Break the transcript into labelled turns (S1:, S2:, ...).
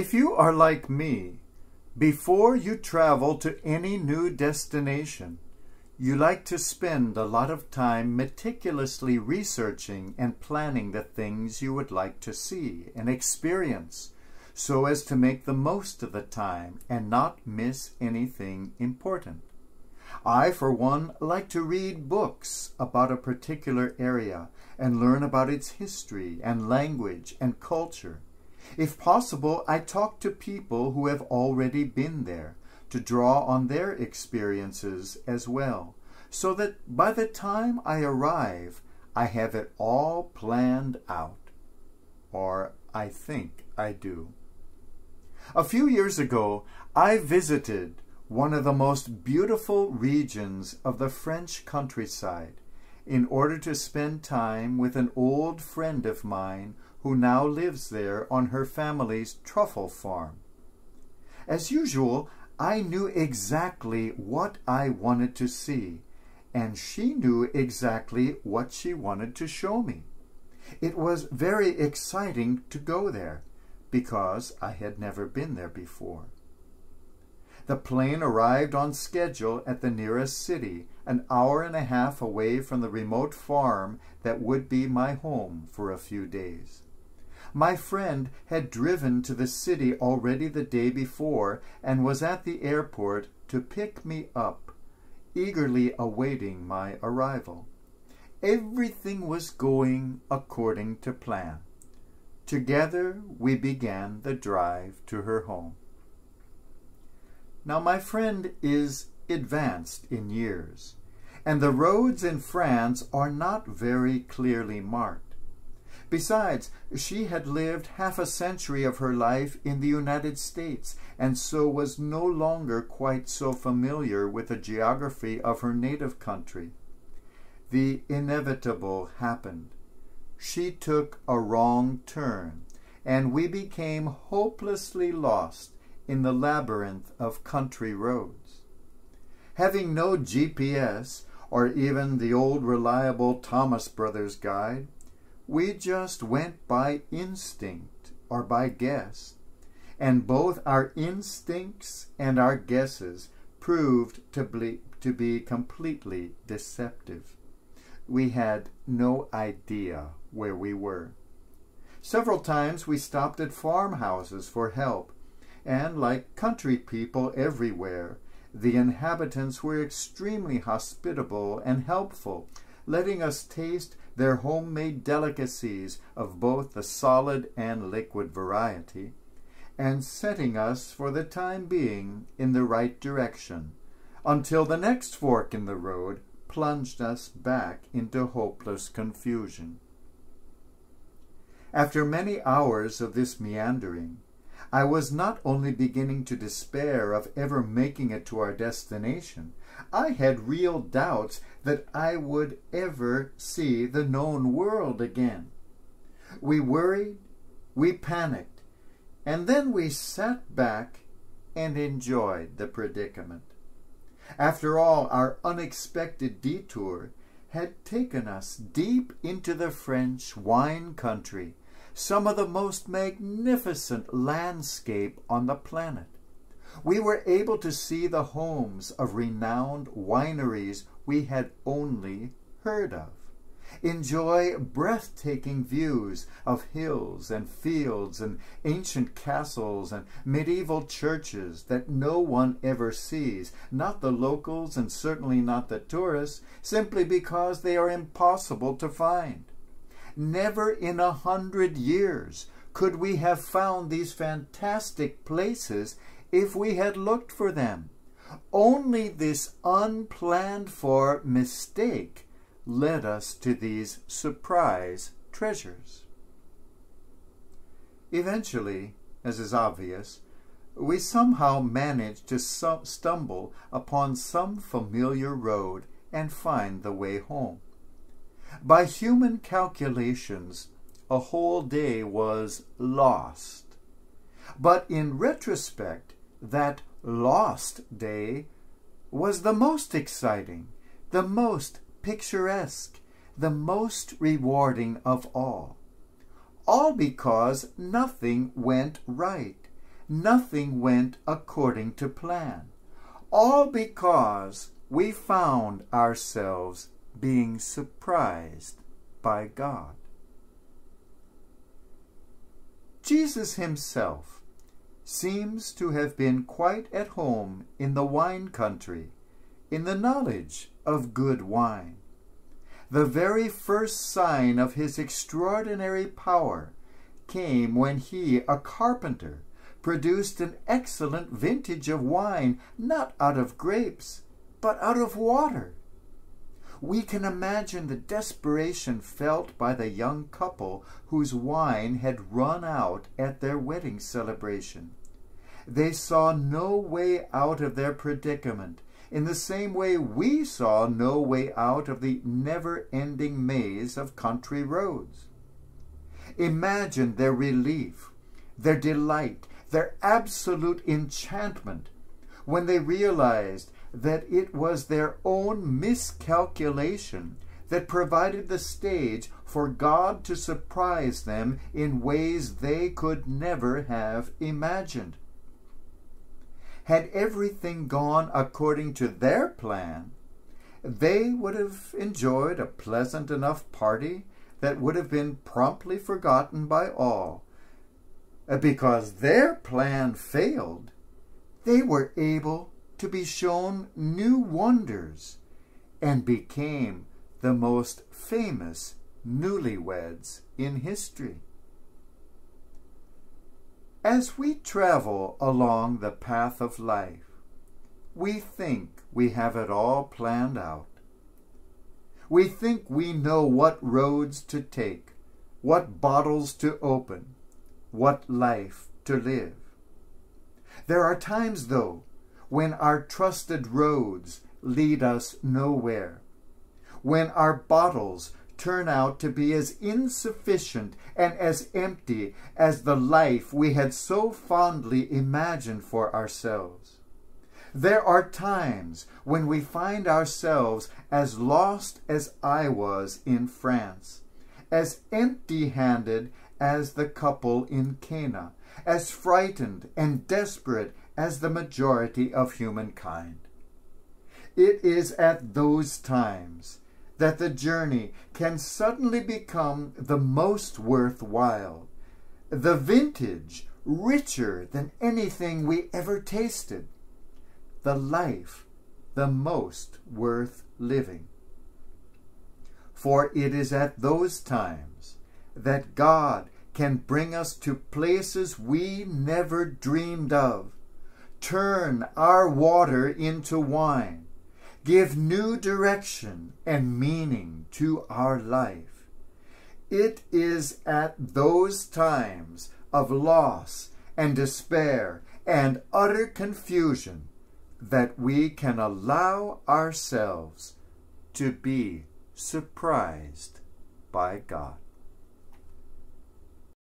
S1: If you are like me, before you travel to any new destination, you like to spend a lot of time meticulously researching and planning the things you would like to see and experience so as to make the most of the time and not miss anything important. I, for one, like to read books about a particular area and learn about its history and language and culture. If possible, I talk to people who have already been there to draw on their experiences as well, so that by the time I arrive, I have it all planned out. Or I think I do. A few years ago, I visited one of the most beautiful regions of the French countryside in order to spend time with an old friend of mine who now lives there on her family's truffle farm. As usual, I knew exactly what I wanted to see, and she knew exactly what she wanted to show me. It was very exciting to go there, because I had never been there before. The plane arrived on schedule at the nearest city, an hour and a half away from the remote farm that would be my home for a few days. My friend had driven to the city already the day before and was at the airport to pick me up, eagerly awaiting my arrival. Everything was going according to plan. Together we began the drive to her home. Now my friend is advanced in years, and the roads in France are not very clearly marked. Besides, she had lived half a century of her life in the United States, and so was no longer quite so familiar with the geography of her native country. The inevitable happened. She took a wrong turn, and we became hopelessly lost in the labyrinth of country roads. Having no GPS, or even the old reliable Thomas Brothers guide, we just went by instinct or by guess, and both our instincts and our guesses proved to be completely deceptive. We had no idea where we were. Several times we stopped at farmhouses for help, and like country people everywhere, the inhabitants were extremely hospitable and helpful, letting us taste their homemade delicacies of both the solid and liquid variety, and setting us for the time being in the right direction, until the next fork in the road plunged us back into hopeless confusion. After many hours of this meandering, I was not only beginning to despair of ever making it to our destination, I had real doubts that I would ever see the known world again. We worried, we panicked, and then we sat back and enjoyed the predicament. After all, our unexpected detour had taken us deep into the French wine country, some of the most magnificent landscape on the planet. We were able to see the homes of renowned wineries we had only heard of, enjoy breathtaking views of hills and fields and ancient castles and medieval churches that no one ever sees, not the locals and certainly not the tourists, simply because they are impossible to find. Never in 100 years could we have found these fantastic places if we had looked for them. Only this unplanned-for mistake led us to these surprise treasures. Eventually, as is obvious, we somehow managed to stumble upon some familiar road and find the way home. By human calculations, a whole day was lost. But in retrospect, that lost day was the most exciting, the most picturesque, the most rewarding of all. All because nothing went right, nothing went according to plan, all because we found ourselves being surprised by God. Jesus himself seems to have been quite at home in the wine country, in the knowledge of good wine. The very first sign of his extraordinary power came when he, a carpenter, produced an excellent vintage of wine, not out of grapes, but out of water. We can imagine the desperation felt by the young couple whose wine had run out at their wedding celebration. They saw no way out of their predicament, in the same way we saw no way out of the never-ending maze of country roads. Imagine their relief, their delight, their absolute enchantment when they realized that it was their own miscalculation that provided the stage for God to surprise them in ways they could never have imagined. Had everything gone according to their plan, they would have enjoyed a pleasant enough party that would have been promptly forgotten by all. Because their plan failed, they were able to be shown new wonders and became the most famous newlyweds in history. As we travel along the path of life, we think we have it all planned out. We think we know what roads to take, what bottles to open, what life to live. There are times, though, when our trusted roads lead us nowhere, when our bottles turn out to be as insufficient and as empty as the life we had so fondly imagined for ourselves. There are times when we find ourselves as lost as I was in France, as empty-handed as the couple in Cana, as frightened and desperate as the majority of humankind. It is at those times that the journey can suddenly become the most worthwhile, the vintage richer than anything we ever tasted, the life the most worth living. For it is at those times that God can bring us to places we never dreamed of, turn our water into wine, give new direction and meaning to our life. It is at those times of loss and despair and utter confusion that we can allow ourselves to be surprised by God.